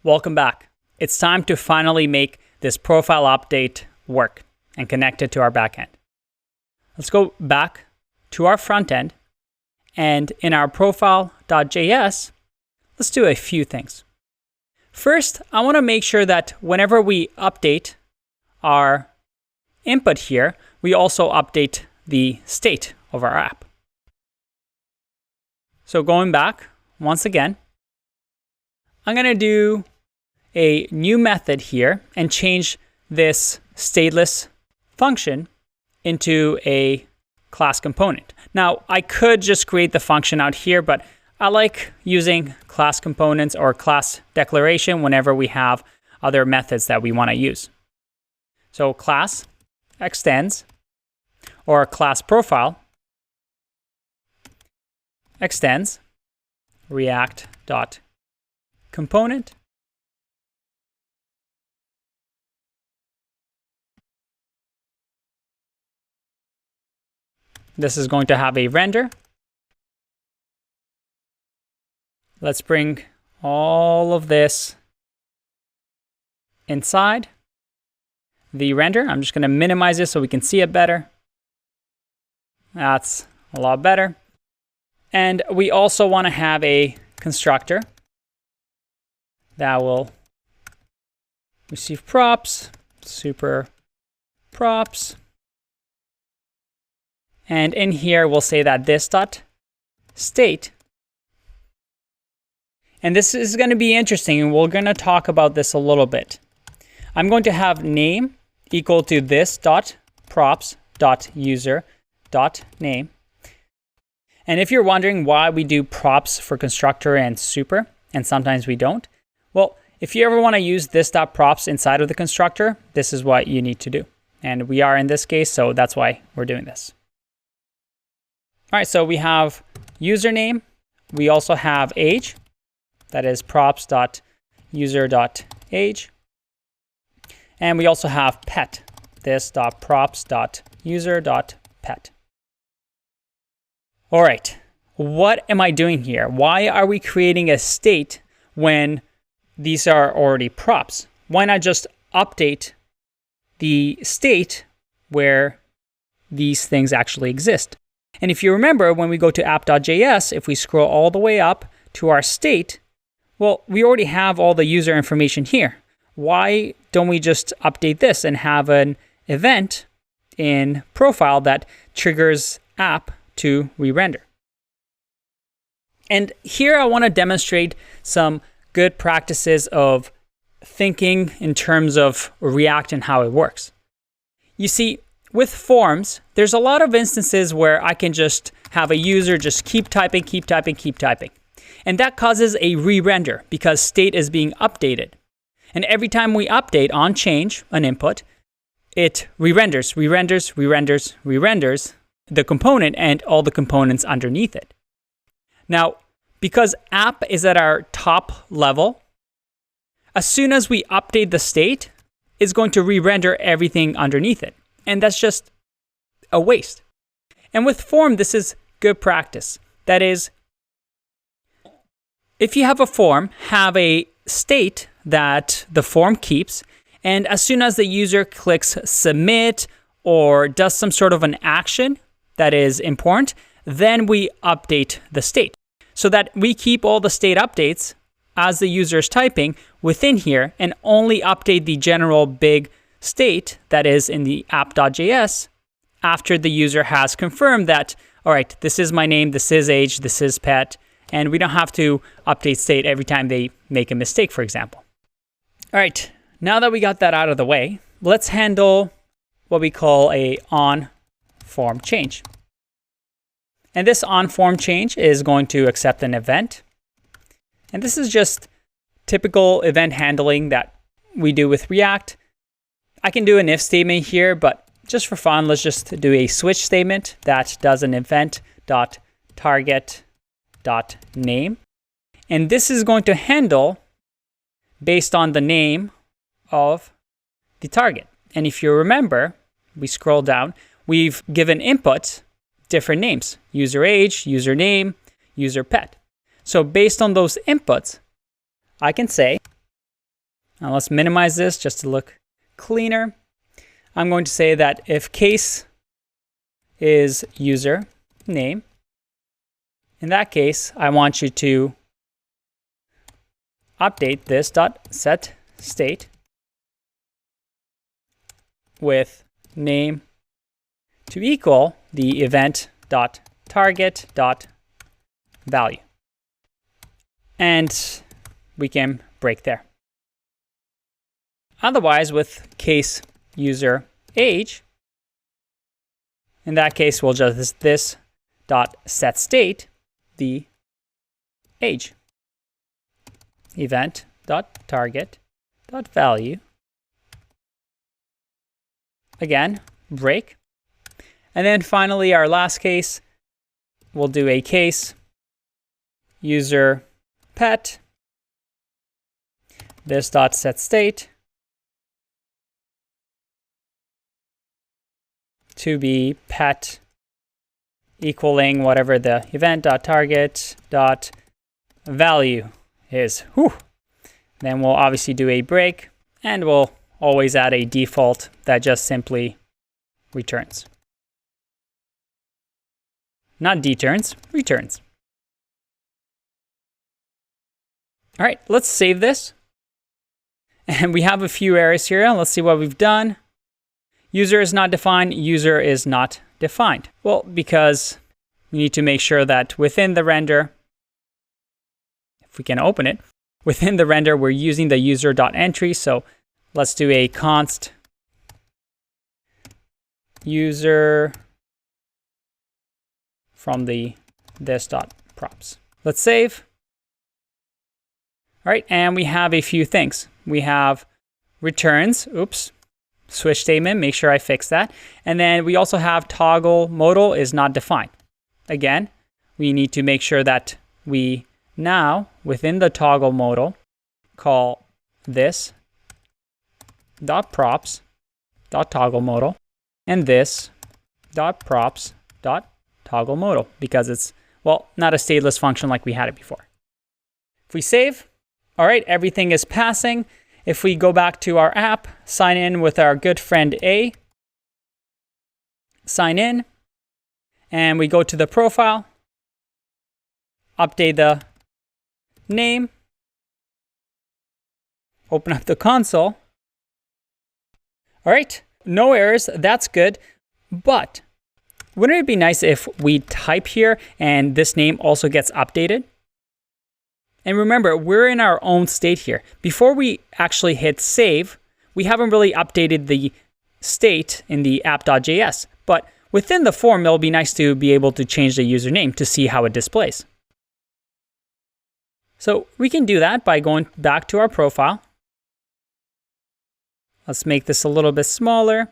Welcome back. It's time to finally make this profile update work and connect it to our backend. Let's go back to our front end, and in our profile.js, let's do a few things. First, I want to make sure that whenever we update our input here, we also update the state of our app. So going back, once again, I'm going to do a new method here and change this stateless function into a class component. Now, I could just create the function out here, but I like using class components or class declaration whenever we have other methods that we want to use. So class extends, or class profile extends react.component. This is going to have a render. Let's bring all of this inside the render. I'm just going to minimize it so we can see it better. That's a lot better. And we also want to have a constructor that will receive props, super props. And in here, we'll say that this.state. And this is going to be interesting, and we're going to talk about this a little bit. I'm going to have name equal to this.props.user.name. And if you're wondering why we do props for constructor and super, and sometimes we don't, well, if you ever want to use this.props inside of the constructor, this is what you need to do. And we are in this case, so that's why we're doing this. All right, so we have username. We also have age. That is props.user.age. And we also have pet. This.props.user.pet. All right, what am I doing here? Why are we creating a state when these are already props? Why not just update the state where these things actually exist? And if you remember, when we go to app.js, if we scroll all the way up to our state, well, we already have all the user information here. Why don't we just update this and have an event in profile that triggers app to re-render? And here I want to demonstrate some good practices of thinking in terms of React and how it works. You see, with forms, there's a lot of instances where I can just have a user just keep typing. And that causes a re-render because state is being updated. And every time we update on change an input, it re-renders the component and all the components underneath it. Now, because app is at our top level, as soon as we update the state, it's going to re-render everything underneath it. And that's just a waste. And with form, this is good practice. That is, if you have a form, have a state that the form keeps, and as soon as the user clicks submit or does some sort of an action that is important, then we update the state so that we keep all the state updates as the user is typing within here and only update the general big state that is in the app.js after the user has confirmed that, all right, this is my name, this is age, this is pet, and we don't have to update state every time they make a mistake, for example. All right, now that we got that out of the way, let's handle what we call a on-form change. And this on-form change is going to accept an event. And this is just typical event handling that we do with React. I can do an if statement here, but just for fun, let's just do a switch statement that does an event.target.name. And this is going to handle based on the name of the target. And if you remember, we scroll down, we've given input different names: user age, username, user pet. So based on those inputs, I can say Now let's minimize this just to look cleaner. I'm going to say that if case is user name, in that case, I want you to update this dot set state with name to equal the event dot target dot value. And we can break there. Otherwise, with case user age, in that case, we'll just this dot set state the age event dot target dot value. Again, break. And then finally, our last case, we'll do a case user pet this dot set state to be pet equaling whatever the event dot target dot value is. Whew. Then we'll obviously do a break, and we'll always add a default that just simply returns. Not deturns, returns. All right, let's save this. And we have a few errors here. Let's see what we've done. User is not defined, user is not defined. Well, because we need to make sure that within the render, if we can open it, within the render, we're using the user.entry. So let's do a const user from the this.props. Let's save. All right, and we have a few things. We have returns, oops, switch statement, make sure I fix that. And then we also have toggle modal is not defined. Again, we need to make sure that we now, within the toggle modal, call this dot props dot toggle modal and this dot props dot toggle modal, because it's, well, not a stateless function like we had it before. If we save, all right, everything is passing. If we go back to our app, sign in with our good friend A, sign in, and we go to the profile, update the name, open up the console. All right, no errors, that's good. But wouldn't it be nice if we type here and this name also gets updated? And remember, we're in our own state here. Before we actually hit save, we haven't really updated the state in the app.js. But within the form, it'll be nice to be able to change the username to see how it displays. So we can do that by going back to our profile. Let's make this a little bit smaller.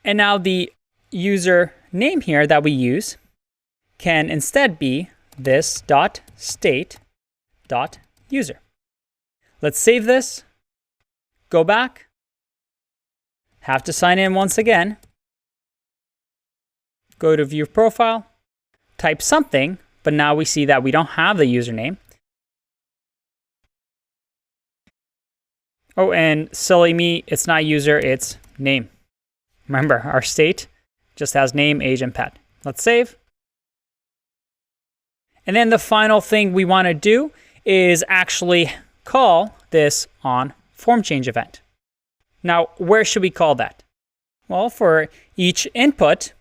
And now the user name here that we use can instead be this dot state dot user. Let's save this, go back, have to sign in once again, go to view profile, type something, but now we see that we don't have the username. Oh, and silly me, it's not user, it's name. Remember, our state just has name, age, and pet. Let's save. And then the final thing we want to do is actually call this on form change event. Now, where should we call that? Well, for each input,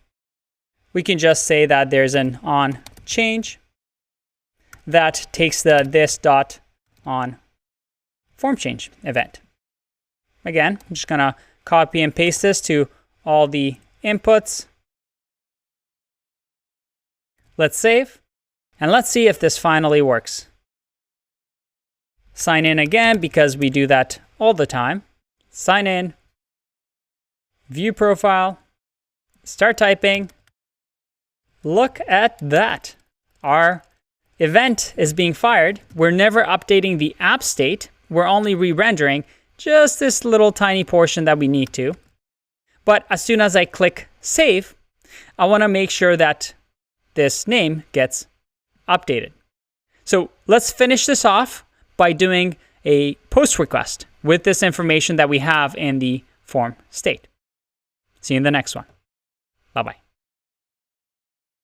we can just say that there's an on change that takes the this dot on form change event. Again, I'm just going to copy and paste this to all the inputs. Let's save. And let's see if this finally works. Sign in again, because we do that all the time. Sign in, view profile, start typing. Look at that. Our event is being fired. We're never updating the app state. We're only re-rendering just this little tiny portion that we need to. But as soon as I click save, I want to make sure that this name gets updated. So let's finish this off by doing a post request with this information that we have in the form state. See you in the next one. Bye-bye.